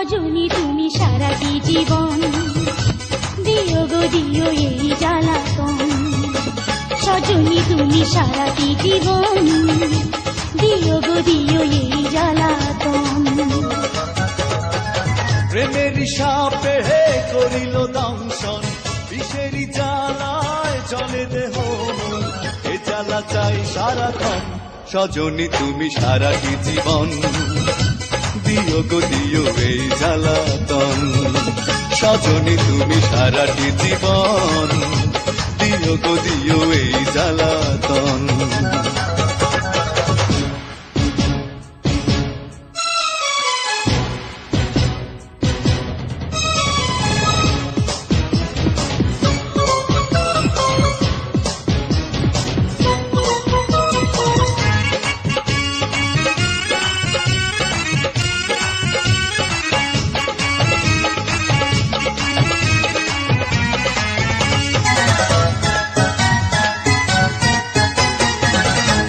সজনী তুমি সারাটি জীবন দিও গো দিও এই জ্বালাতন। সজনী তুমি সারাটি জীবন দিও গো দিও এই জ্বালাতন। প্রেমের সাপে করিল দংশন, বিষেরি জ্বালায় জলে দেহ এ জ্বালা চাই সারাক্ষণ। সজনী তুমি সারাটি জীবন দিও গো দিও এই জ্বালাতন। সজনী তুমি সারাটি জীবন দিও গো দিও এই জ্বালাতন।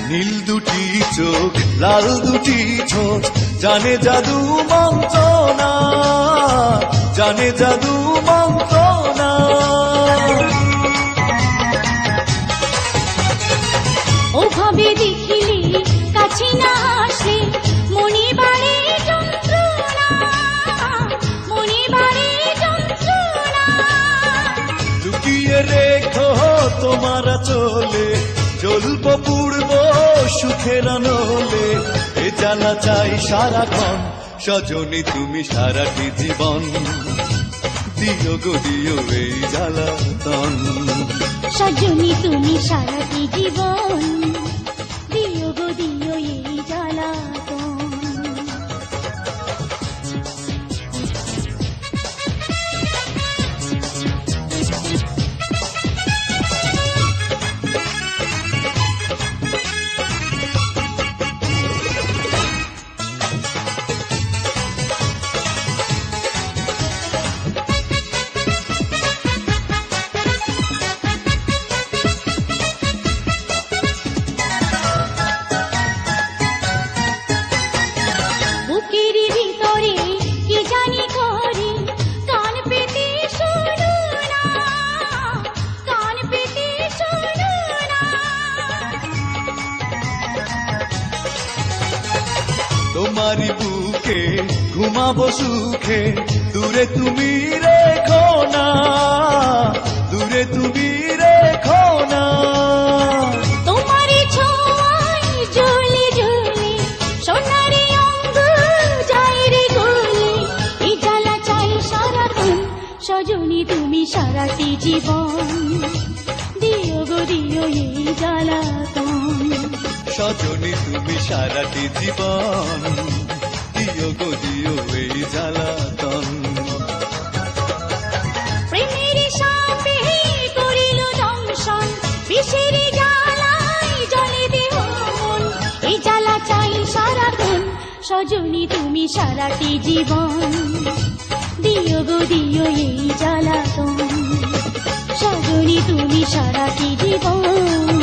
নীল দুটি চোখ লাল দুটি ঠোঁট জানে জাদু মন্ত্রণা, জানে জাদু মন্ত্রণা। ওভাবে দেখিলে কাছে না আসলে মনে বাড়ে যন্ত্রণা, মনে বাড়ে যন্ত্রণা। লুকিয়ে রেখো তোমার চলে জ্বলব পূর্ব সুখের আনলে এ জ্বালা চাই সারাক্ষণ। সজনী তুমি সারাটি জীবন দিও গো দিও এই জ্বালাতন। সজনী তুমি সারাটি জীবন দিও গো দিও এই জ্বালাতন। বুকের ভিতরে কি জানি করে কান পেতে শোনো না, কান পেতে শোনো না। তোমারই বুকে ঘুমাবো সুখে, দূরে তুমি রেখো না, দূরে তুমি রেখো না। তোমারই ছোঁয়ায় জ্বলে জ্বলে সোনারি অঙ্গ যায় রে গলে এই জ্বালা চাই সারাক্ষণ। সজনী তুমি সারাটি জীবন দিও গো দিও এই জ্বালাতন। সজনী তুমি সারাটি জীবন দিও গো দিও এই জ্বালাতন। প্রেমের সাপে করিল দংশন, বিষের জ্বালায় জ্বলে দেহ মন এই জ্বালা চাই সারাক্ষণ। সজনী তুমি সারাটি জীবন দিও গো দিও এই জ্বালাতন। সজনী তুমি সারাটি জীবন